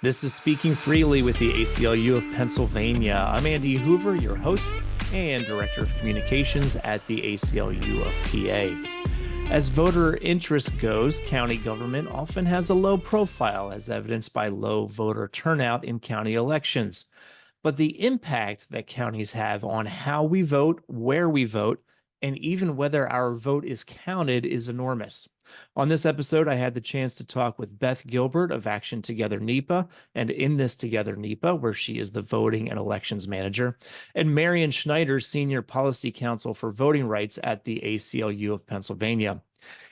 This is Speaking Freely with the ACLU of Pennsylvania. I'm Andy Hoover, your host and Director of Communications at the ACLU of PA. As voter interest goes, county government often has a low profile, as evidenced by low voter turnout in county elections. But the impact that counties have on how we vote, where we vote, and even whether our vote is counted is enormous. On this episode, I had the chance to talk with Beth Gilbert of Action Together NEPA, and in this Together NEPA, where she is the voting and elections manager, and Marian Schneider, Senior Policy Counsel for Voting Rights at the ACLU of Pennsylvania.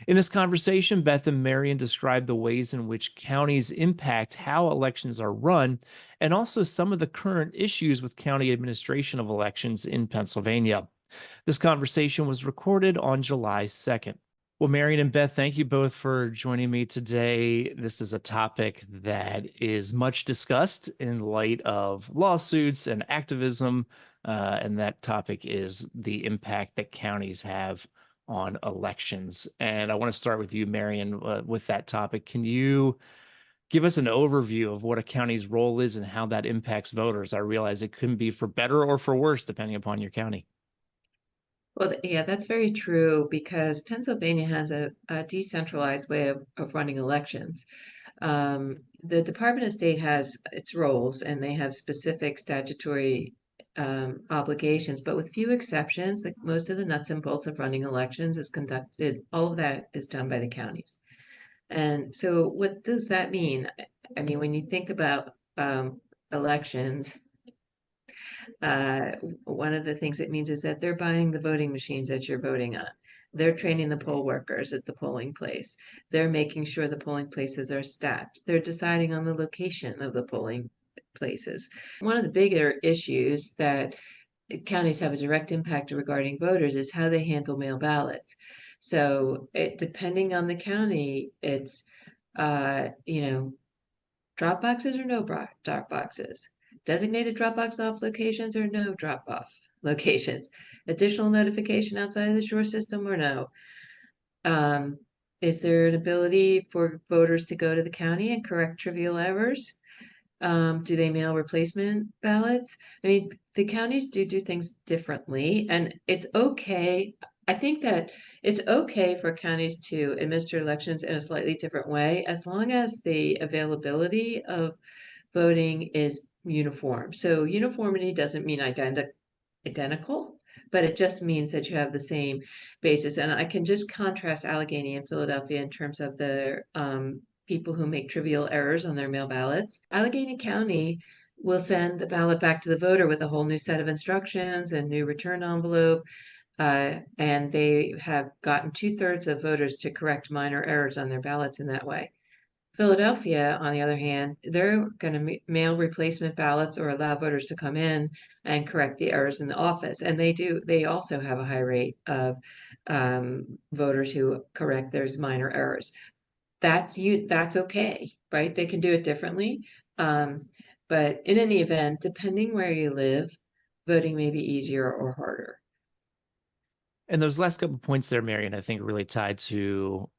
In this conversation, Beth and Marian described the ways in which counties impact how elections are run, and also some of the current issues with county administration of elections in Pennsylvania. This conversation was recorded on July 2nd. Well, Marian and Beth, thank you both for joining me today. This is a topic that is much discussed in light of lawsuits and activism, and that topic is the impact that counties have on elections. And I want to start with you, Marian, with that topic. Can you give us an overview of what a county's role is and how that impacts voters? I realize it can be for better or for worse, depending upon your county. Well, yeah, that's very true because Pennsylvania has a decentralized way of running elections. The Department of State has its roles and they have specific statutory obligations, but with few exceptions, like most of the nuts and bolts of running elections is conducted, all of that is done by the counties. And so what does that mean? I mean, when you think about elections, one of the things it means is that they're buying the voting machines that you're voting on. They're training the poll workers at the polling place. They're making sure the polling places are staffed. They're deciding on the location of the polling places. One of the bigger issues that counties have a direct impact regarding voters is how they handle mail ballots. So depending on the county, it's, drop boxes or no drop boxes, designated drop-box off locations or no drop-off locations, additional notification outside of the shore system or no. Is there an ability for voters to go to the county and correct trivial errors? Do they mail replacement ballots? I mean, the counties do things differently, and it's okay. I think that it's okay for counties to administer elections in a slightly different way as long as the availability of voting is uniform. So uniformity doesn't mean identical, but it just means that you have the same basis. And I can just contrast Allegheny and Philadelphia in terms of the people who make trivial errors on their mail ballots. Allegheny County will send the ballot back to the voter with a whole new set of instructions and new return envelope. And they have gotten 2/3 of voters to correct minor errors on their ballots in that way. Philadelphia, on the other hand, they're going to mail replacement ballots or allow voters to come in and correct the errors in the office. And they also have a high rate of voters who correct those minor errors. That's okay, right? They can do it differently. But in any event, depending where you live, voting may be easier or harder. And those last couple of points there, Marian, I think are really tied to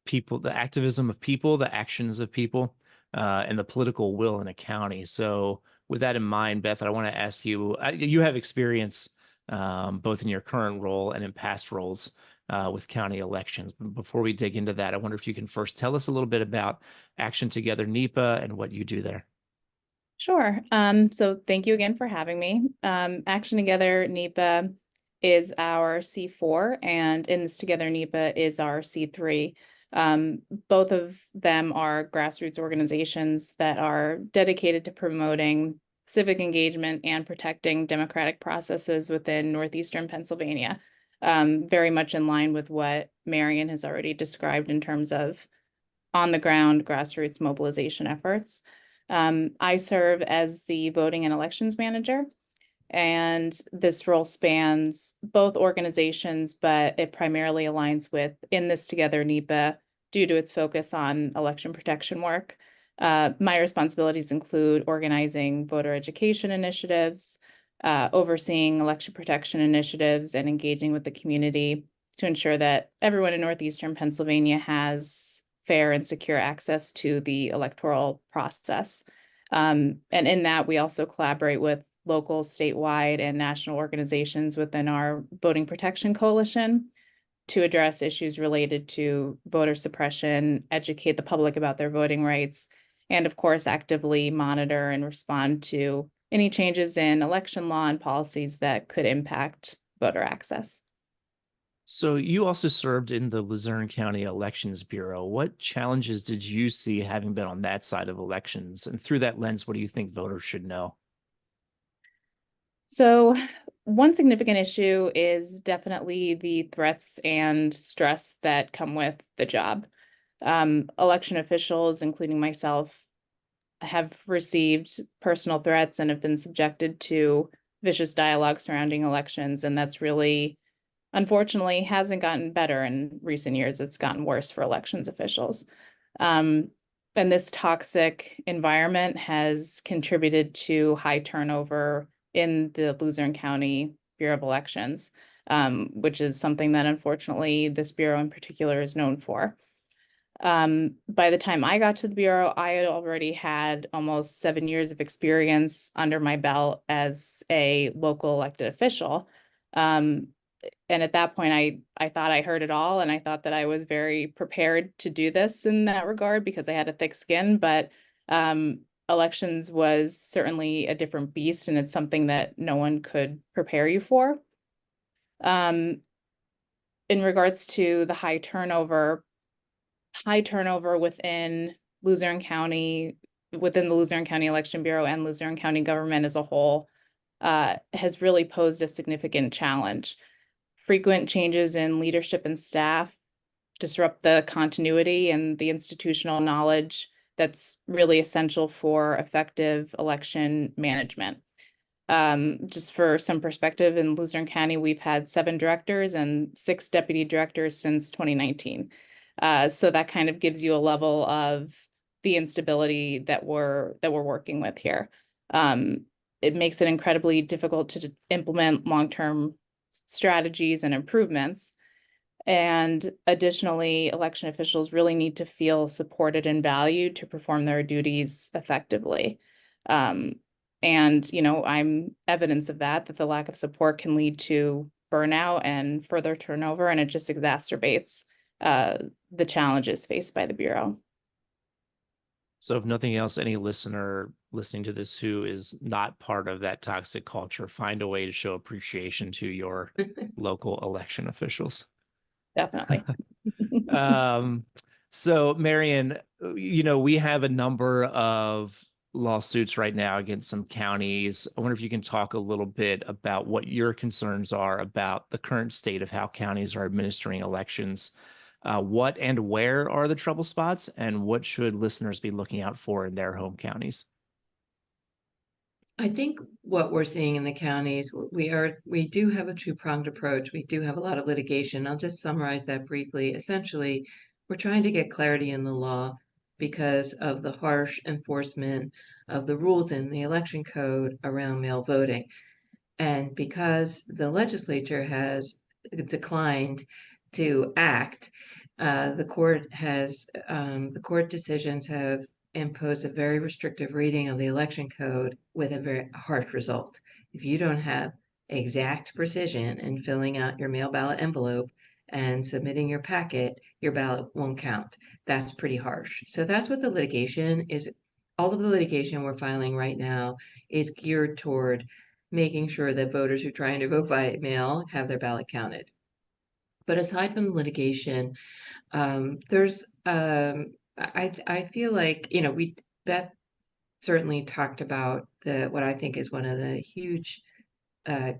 people, the activism of people, the actions of people, and the political will in a county. So with that in mind, Beth, I want to ask you, you have experience both in your current role and in past roles with county elections. But before we dig into that, I wonder if you can first tell us a little bit about Action Together NEPA and what you do there. Sure. So thank you again for having me. Action Together NEPA is our C4, and in this Together NEPA is our C3. Both of them are grassroots organizations that are dedicated to promoting civic engagement and protecting democratic processes within northeastern Pennsylvania, very much in line with what Marian has already described in terms of on-the-ground grassroots mobilization efforts. I serve as the voting and elections manager, and this role spans both organizations, but it primarily aligns with in this Together NEPA due to its focus on election protection work. My responsibilities include organizing voter education initiatives, overseeing election protection initiatives, and engaging with the community to ensure that everyone in northeastern Pennsylvania has fair and secure access to the electoral process. And in that, we also collaborate with local, statewide, and national organizations within our voting protection coalition to address issues related to voter suppression, educate the public about their voting rights, and of course, actively monitor and respond to any changes in election law and policies that could impact voter access. So you also served in the Luzerne County Elections Bureau. What challenges did you see having been on that side of elections? And through that lens, what do you think voters should know? So one significant issue is definitely the threats and stress that come with the job. Election officials, including myself, have received personal threats and have been subjected to vicious dialogue surrounding elections. And that's really, unfortunately, hasn't gotten better in recent years. It's gotten worse for elections officials. And this toxic environment has contributed to high turnover in the Luzerne County Bureau of Elections, which is something that unfortunately this bureau in particular is known for. By the time I got to the Bureau, I had already had almost 7 years of experience under my belt as a local elected official. And at that point, I thought I heard it all, and I thought that I was very prepared to do this in that regard because I had a thick skin, but elections was certainly a different beast, and it's something that no one could prepare you for. In regards to the high turnover within Luzerne County, within the Luzerne County Election Bureau and Luzerne County government as a whole, has really posed a significant challenge. Frequent changes in leadership and staff disrupt the continuity and the institutional knowledge that's really essential for effective election management. Just for some perspective, in Luzerne County, we've had 7 directors and 6 deputy directors since 2019. So that kind of gives you a level of the instability that we're working with here. It makes it incredibly difficult to implement long-term strategies and improvements. And additionally, election officials really need to feel supported and valued to perform their duties effectively. And, you know, I'm evidence of that the lack of support can lead to burnout and further turnover, and it just exacerbates the challenges faced by the Bureau. So if nothing else, any listener listening to this who is not part of that toxic culture, find a way to show appreciation to your local election officials. Definitely. So Marian, you know, we have a number of lawsuits right now against some counties. I wonder if you can talk a little bit about what your concerns are about the current state of how counties are administering elections. What and where are the trouble spots, and what should listeners be looking out for in their home counties? I think what we're seeing in the counties, we do have a two-pronged approach. We do have a lot of litigation. I'll just summarize that briefly. Essentially, we're trying to get clarity in the law because of the harsh enforcement of the rules in the election code around mail voting. And because the legislature has declined to act, the court decisions have imposed a very restrictive reading of the election code with a very harsh result. If you don't have exact precision in filling out your mail ballot envelope and submitting your packet, your ballot won't count. That's pretty harsh. So that's what the litigation is. All of the litigation we're filing right now is geared toward making sure that voters who are trying to vote by mail have their ballot counted. But aside from the litigation, there's I feel like, you know, Beth certainly talked about what I think is one of the huge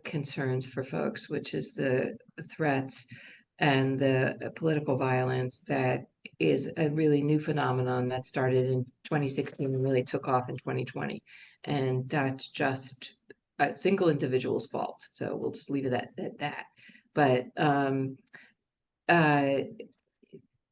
concerns for folks, which is the threats and the political violence that is a really new phenomenon that started in 2016 and really took off in 2020. And that's just a single individual's fault. So we'll just leave it at that. But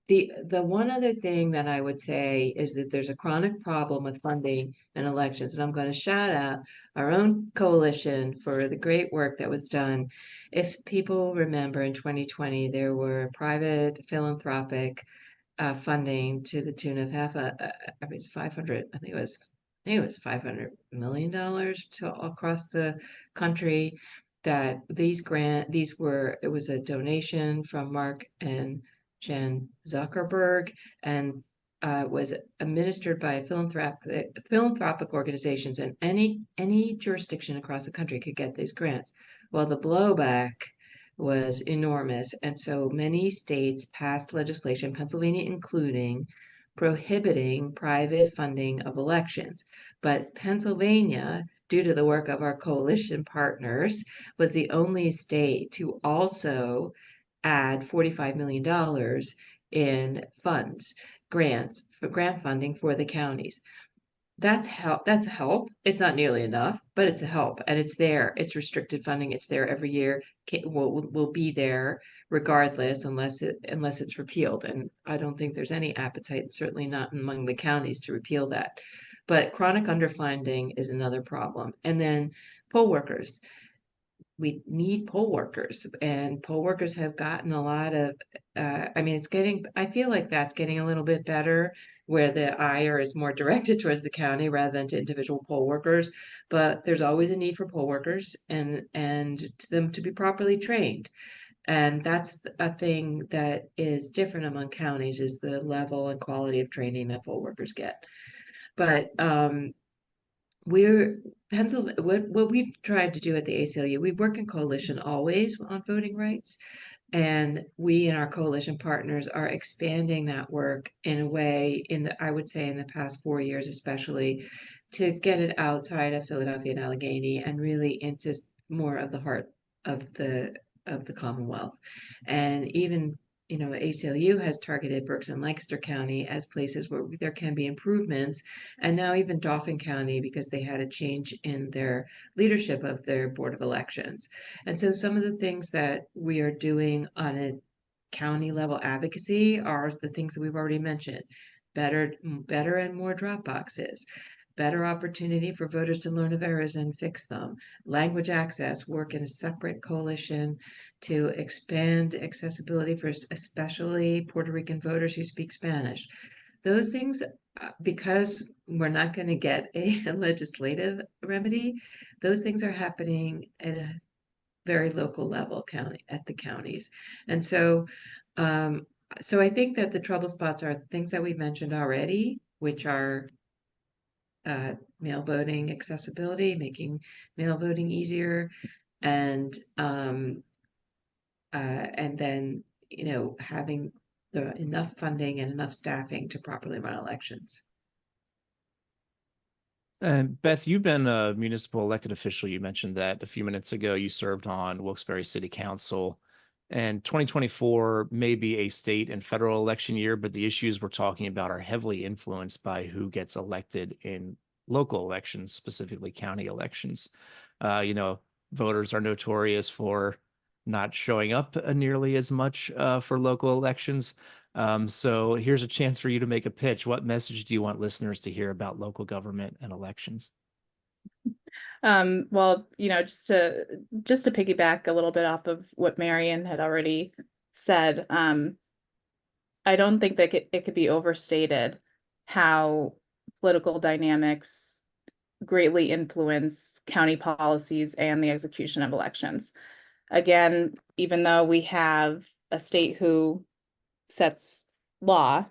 the one other thing that I would say is that there's a chronic problem with funding and elections, and I'm going to shout out our own coalition for the great work that was done. If people remember, in 2020, there were private philanthropic funding to the tune of I mean, it's 500, I think it was $500 million to all across the country, that it was a donation from Mark and Jen Zuckerberg, and was administered by philanthropic organizations, and any jurisdiction across the country could get these grants. Well, the blowback was enormous, and so many states passed legislation, Pennsylvania including, prohibiting private funding of elections. But Pennsylvania, due to the work of our coalition partners, was the only state to also add $45 million in grant funding for the counties. That's a help. It's not nearly enough, but it's a help, and it's there. It's restricted funding. It's there every year. Will be there regardless, unless it's repealed. And I don't think there's any appetite, certainly not among the counties, to repeal that. But chronic underfunding is another problem. And then poll workers. We need poll workers, and poll workers have gotten a lot of, I mean, I feel like that's getting a little bit better, where the ire is more directed towards the county rather than to individual poll workers. But there's always a need for poll workers, and to them to be properly trained. And that's a thing that is different among counties, is the level and quality of training that poll workers get. But what we've tried to do at the ACLU, we work in coalition always on voting rights, and we and our coalition partners are expanding that work in a way, I would say in the past 4 years especially, to get it outside of Philadelphia and Allegheny and really into more of the heart of the Commonwealth. And even ACLU has targeted Berks and Lancaster County as places where there can be improvements, and now even Dauphin County, because they had a change in their leadership of their Board of Elections. And so some of the things that we are doing on a county level advocacy are the things that we've already mentioned: better and more drop boxes, better opportunity for voters to learn of errors and fix them, language access, work in a separate coalition to expand accessibility for especially Puerto Rican voters who speak Spanish. Those things, because we're not going to get a legislative remedy, those things are happening at a very local level, at the counties. And so I think that the trouble spots are things that we mentioned already, which are mail voting accessibility, making mail voting easier, and then having enough funding and enough staffing to properly run elections. And Beth, you've been a municipal elected official. You mentioned that a few minutes ago. You served on Wilkes-Barre City Council, and 2024 may be a state and federal election year, but the issues we're talking about are heavily influenced by who gets elected in local elections, specifically county elections. Voters are notorious for not showing up nearly as much for local elections. So here's a chance for you to make a pitch. What message do you want listeners to hear about local government and elections? Well, just to piggyback a little bit off of what Marian had already said, I don't think that it could be overstated how political dynamics greatly influence county policies and the execution of elections. Again, even though we have a state who sets law,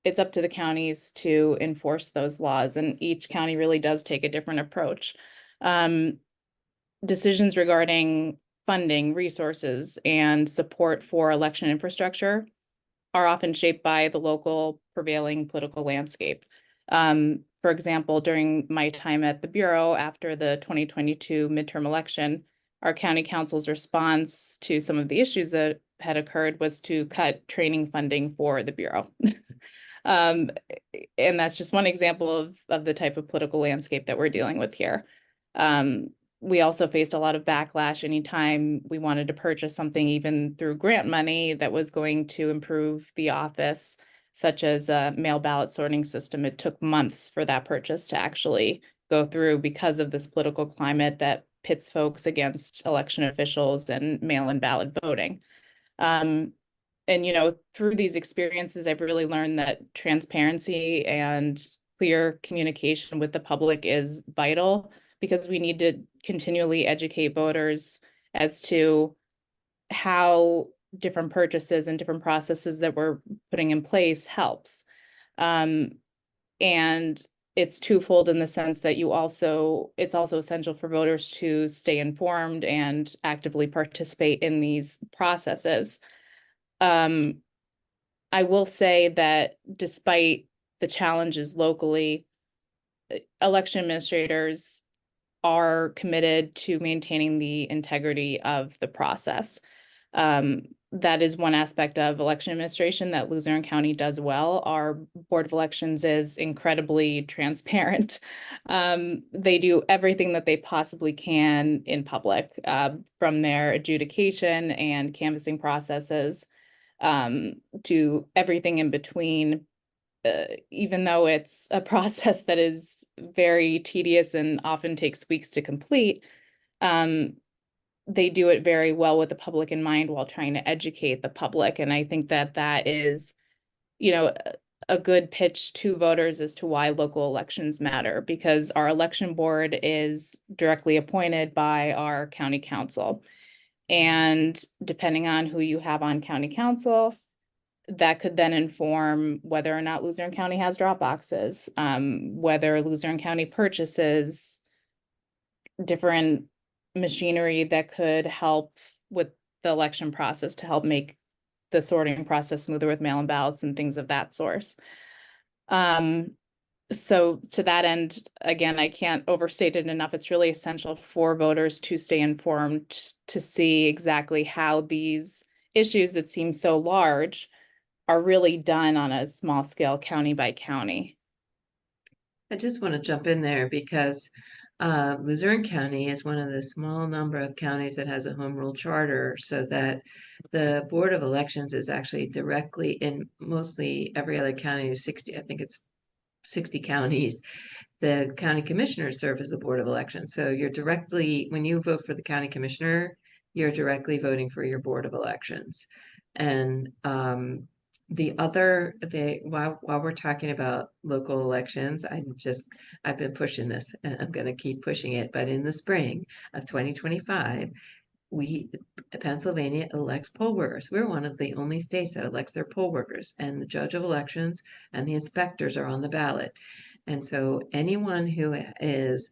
it's up to the counties to enforce those laws, and each county really does take a different approach. Decisions regarding funding, resources, and support for election infrastructure are often shaped by the local prevailing political landscape. For example, during my time at the Bureau after the 2022 midterm election, our county council's response to some of the issues that had occurred was to cut training funding for the Bureau. And that's just one example of the type of political landscape that we're dealing with here. We also faced a lot of backlash anytime we wanted to purchase something, even through grant money, that was going to improve the office, such as a mail ballot sorting system. It took months for that purchase to actually go through because of this political climate that pits folks against election officials and mail-in ballot voting. And through these experiences, I've really learned that transparency and clear communication with the public is vital, because we need to continually educate voters as to how different purchases and different processes that we're putting in place helps. And it's twofold in the sense that it's also essential for voters to stay informed and actively participate in these processes. I will say that despite the challenges locally, election administrators are committed to maintaining the integrity of the process. That is one aspect of election administration that Luzerne County does well. Our Board of Elections is incredibly transparent. They do everything that they possibly can in public, from their adjudication and canvassing processes to everything in between. Even though it's a process that is very tedious and often takes weeks to complete, they do it very well with the public in mind while trying to educate the public. And I think that that is, a good pitch to voters as to why local elections matter, because our election board is directly appointed by our county council. And depending on who you have on county council, that could then inform whether or not Luzerne County has drop boxes, whether Luzerne County purchases different machinery that could help with the election process to help make the sorting process smoother with mail-in ballots and things of that source. So to that end, again, I can't overstate it enough. It's really essential for voters to stay informed, to see exactly how these issues that seem so large are really done on a small scale, county by county. I just want to jump in there because Luzerne County is one of the small number of counties that has a home rule charter, so that the Board of Elections is actually directly in mostly every other county, 60, I think it's 60 counties. The county commissioners serve as the Board of Elections. So you're directly, when you vote for the county commissioner, you're directly voting for your Board of Elections. And while we're talking about local elections, I've been pushing this and I'm going to keep pushing it. But in the spring of 2025, Pennsylvania elects poll workers. We're one of the only states that elects their poll workers, and the judge of elections and the inspectors are on the ballot. And so anyone who is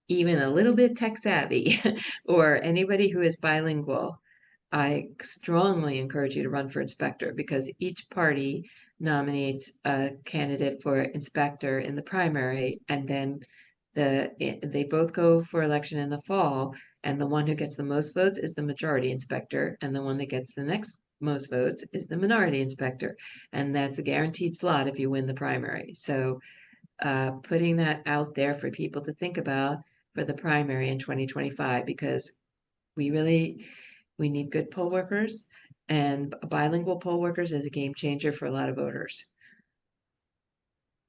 even a little bit tech savvy or anybody who is bilingual, I strongly encourage you to run for inspector, because each party nominates a candidate for inspector in the primary, and then they both go for election in the fall, and the one who gets the most votes is the majority inspector, and the one that gets the next most votes is the minority inspector, and that's a guaranteed slot if you win the primary. So putting that out there for people to think about for the primary in 2025, because we need good poll workers, and bilingual poll workers is a game changer for a lot of voters.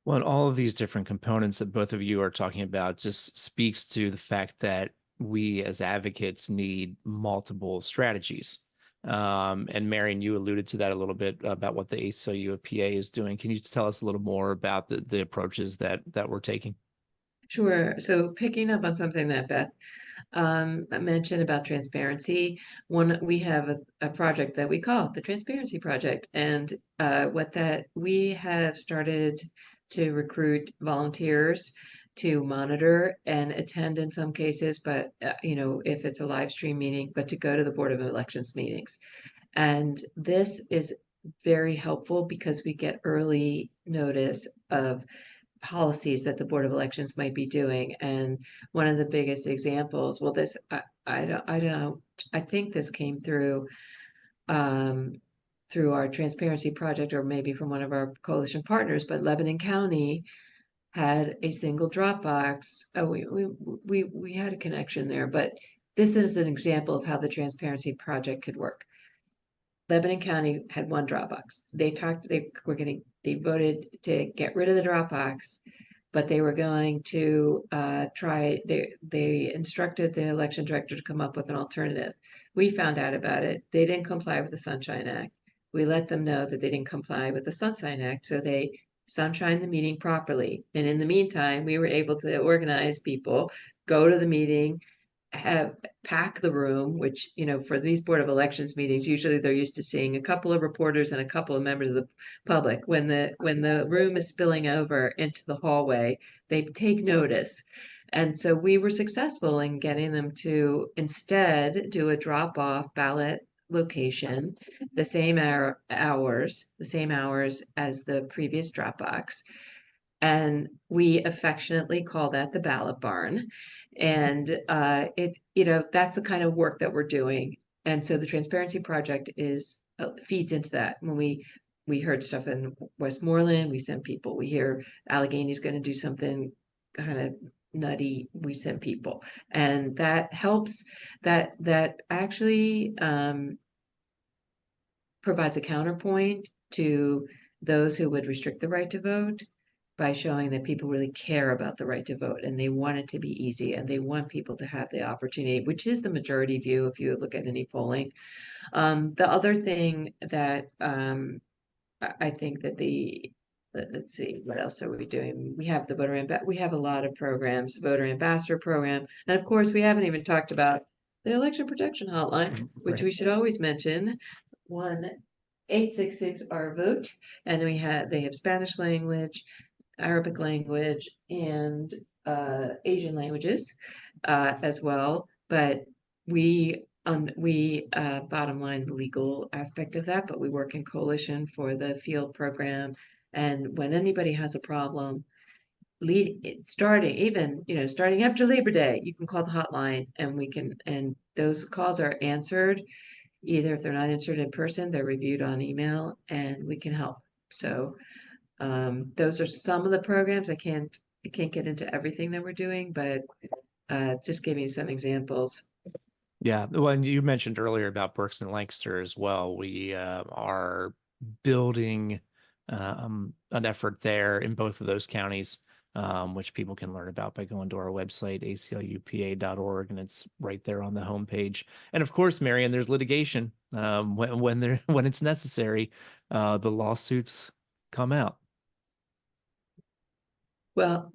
Well, and all of these different components that both of you are talking about just speaks to the fact that we as advocates need multiple strategies. And Marian, you alluded to that a little bit about what the ACLU of PA is doing. Can you tell us a little more about the approaches that we're taking? Sure. So picking up on something that Beth mentioned about transparency, we have a project that we call the Transparency Project, and we have started to recruit volunteers to monitor and attend in some cases, but if it's a live stream meeting, but to go to the Board of Elections meetings. And this is very helpful because we get early notice of policies that the Board of Elections might be doing. And one of the biggest examples, well, I think this came through our transparency project, or maybe from one of our coalition partners, but Lebanon County had a single drop box. Oh, we had a connection there, but this is an example of how the transparency project could work. Lebanon County had one drop box. They voted to get rid of the drop box, but they were going to they instructed the election director to come up with an alternative. We found out about it. They didn't comply with the Sunshine Act. we let them know that they didn't comply with the Sunshine Act, so they sunshine the meeting properly. And in the meantime, we were able to organize people, go to the meeting, pack the room, which, for these Board of Elections meetings, usually they're used to seeing a couple of reporters and a couple of members of the public. When the room is spilling over into the hallway, they take notice. And so we were successful in getting them to instead do a drop-off ballot location, the same hours as the previous Dropbox. And we affectionately call that the ballot barn. And that's the kind of work that we're doing. And so the Transparency Project feeds into that. When we heard stuff in Westmoreland, we sent people. We hear Allegheny's going to do something kind of nutty, we send people. And that helps, that actually provides a counterpoint to those who would restrict the right to vote, by showing that people really care about the right to vote and they want it to be easy and they want people to have the opportunity, which is the majority view if you look at any polling. The other thing that I think that let's see, what else are we doing? We have we have a lot of programs, voter ambassador program, and of course we haven't even talked about the election protection hotline, which we should always mention. 1-866-OUR-VOTE, and they have Spanish language, Arabic language, and Asian languages as well. But we bottom line the legal aspect of that, but we work in coalition for the field program. And when anybody has a problem, starting after Labor Day, you can call the hotline and those calls are answered. Either if they're not answered in person, they're reviewed on email and we can help. So those are some of the programs. I can't get into everything that we're doing, but just giving you some examples. Yeah, well, and you mentioned earlier about Berks and Lancaster as well. We are building an effort there in both of those counties, which people can learn about by going to our website, ACLUPA.org, and it's right there on the homepage. And of course, Marian, there's litigation when it's necessary. The lawsuits come out. Well,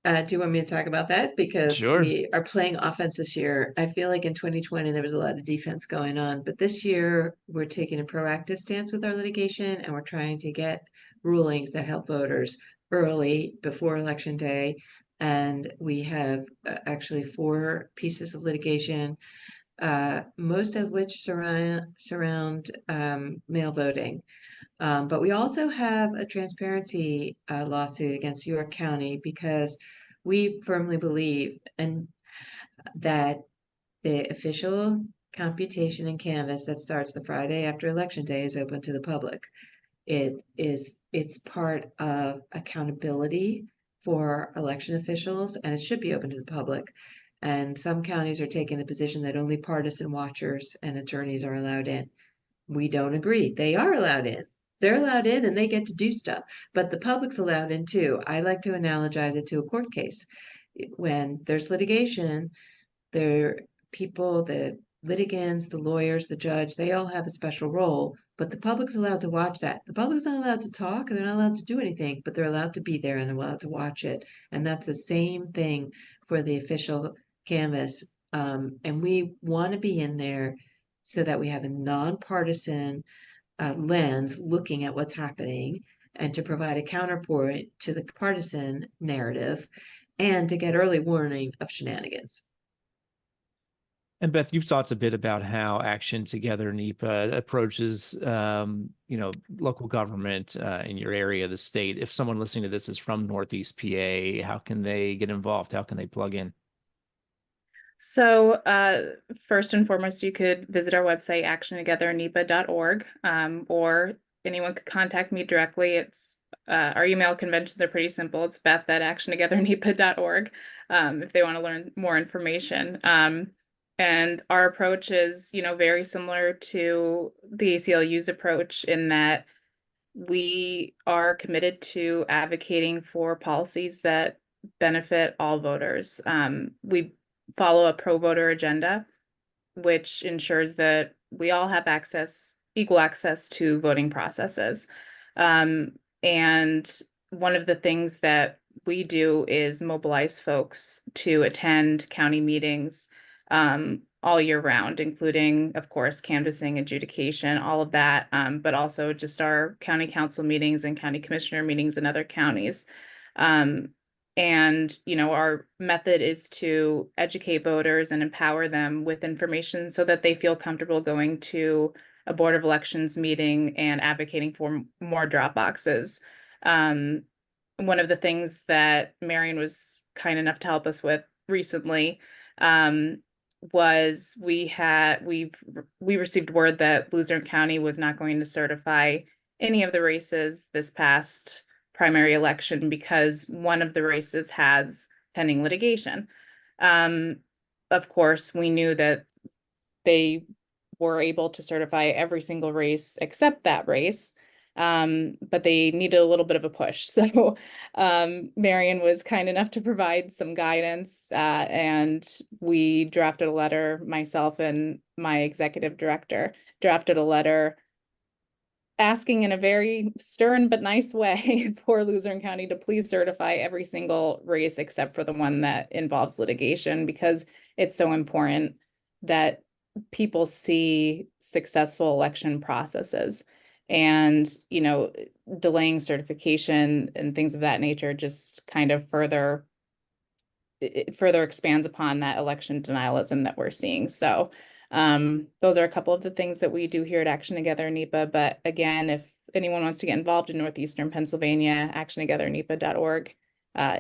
do you want me to talk about that? Because Sure. we are playing offense this year. I feel like in 2020 there was a lot of defense going on, but this year we're taking a proactive stance with our litigation and we're trying to get rulings that help voters early before Election Day. And we have actually 4 pieces of litigation, most of which surround mail voting. But we also have a transparency lawsuit against York County because we firmly believe that the official computation and canvass that starts the Friday after Election Day is open to the public. It's part of accountability for election officials, and it should be open to the public. And some counties are taking the position that only partisan watchers and attorneys are allowed in. We don't agree. They are allowed in. They're allowed in and they get to do stuff, but the public's allowed in too. I like to analogize it to a court case. When there's litigation, the litigants, the lawyers, the judge, they all have a special role, but the public's allowed to watch that. The public's not allowed to talk, they're not allowed to do anything, but they're allowed to be there and they're allowed to watch it. And that's the same thing for the official canvass. And we want to be in there so that we have a nonpartisan lens looking at what's happening and to provide a counterpoint to the partisan narrative and to get early warning of shenanigans. And Beth, you've talked a bit about how Action Together NEPA approaches, local government in your area, the state. If someone listening to this is from Northeast PA, how can they get involved? How can they plug in? So first and foremost, you could visit our website, actiontogethernepa.org, or anyone could contact me directly. It's our email conventions are pretty simple. It's beth@actiontogethernepa.org if they want to learn more information. And our approach is, very similar to the ACLU's approach in that we are committed to advocating for policies that benefit all voters. We follow a pro-voter agenda, which ensures that we all have access equal access to voting processes. And one of the things that we do is mobilize folks to attend county meetings all year round, including, of course, canvassing, adjudication, all of that, but also just our county council meetings and county commissioner meetings in other counties. And, our method is to educate voters and empower them with information so that they feel comfortable going to a Board of Elections meeting and advocating for more drop boxes. One of the things that Marian was kind enough to help us with recently was we received word that Luzerne County was not going to certify any of the races this past primary election because one of the races has pending litigation. Of course, we knew that they were able to certify every single race except that race, but they needed a little bit of a push. So Marian was kind enough to provide some guidance, and we drafted a letter, myself and my executive director drafted a letter asking in a very stern but nice way for Luzerne County to please certify every single race except for the one that involves litigation, because it's so important that people see successful election processes. And, delaying certification and things of that nature just kind of further expands upon that election denialism that we're seeing. So those are a couple of the things that we do here at Action Together NEPA. But again, if anyone wants to get involved in Northeastern Pennsylvania, actiontogethernepa.org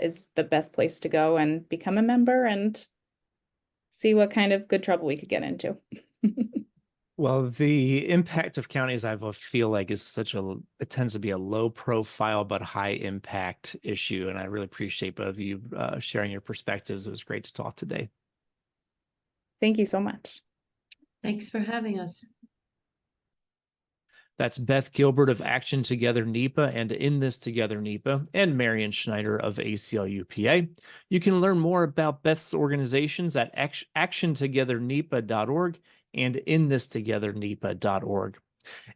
is the best place to go and become a member and see what kind of good trouble we could get into. Well, the impact of counties, I feel like, is it tends to be a low profile but high impact issue. And I really appreciate both of you sharing your perspectives. It was great to talk today. Thank you so much. Thanks for having us. That's Beth Gilbert of Action Together NEPA and In This Together NEPA, and Marian Schneider of ACLU PA. You can learn more about Beth's organizations at actiontogethernepa.org and inthistogethernepa.org.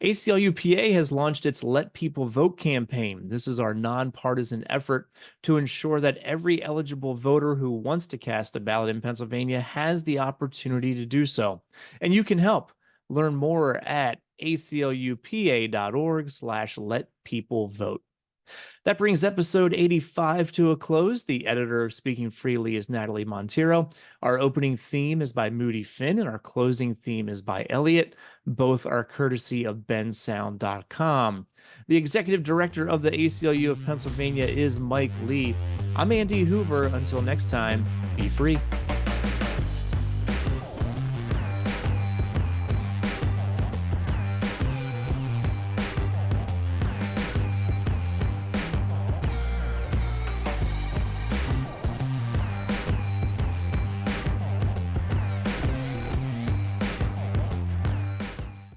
ACLU PA has launched its Let People Vote campaign. This is our nonpartisan effort to ensure that every eligible voter who wants to cast a ballot in Pennsylvania has the opportunity to do so. And you can help. Learn more at aclupa.org/letpeoplevote. That brings episode 85 to a close. The editor of Speaking Freely is Natalie Montero. Our opening theme is by Moody Finn, and our closing theme is by Elliot. Both are courtesy of bensound.com. The executive director of the ACLU of Pennsylvania is Mike Lee. I'm Andy Hoover. Until next time, be free.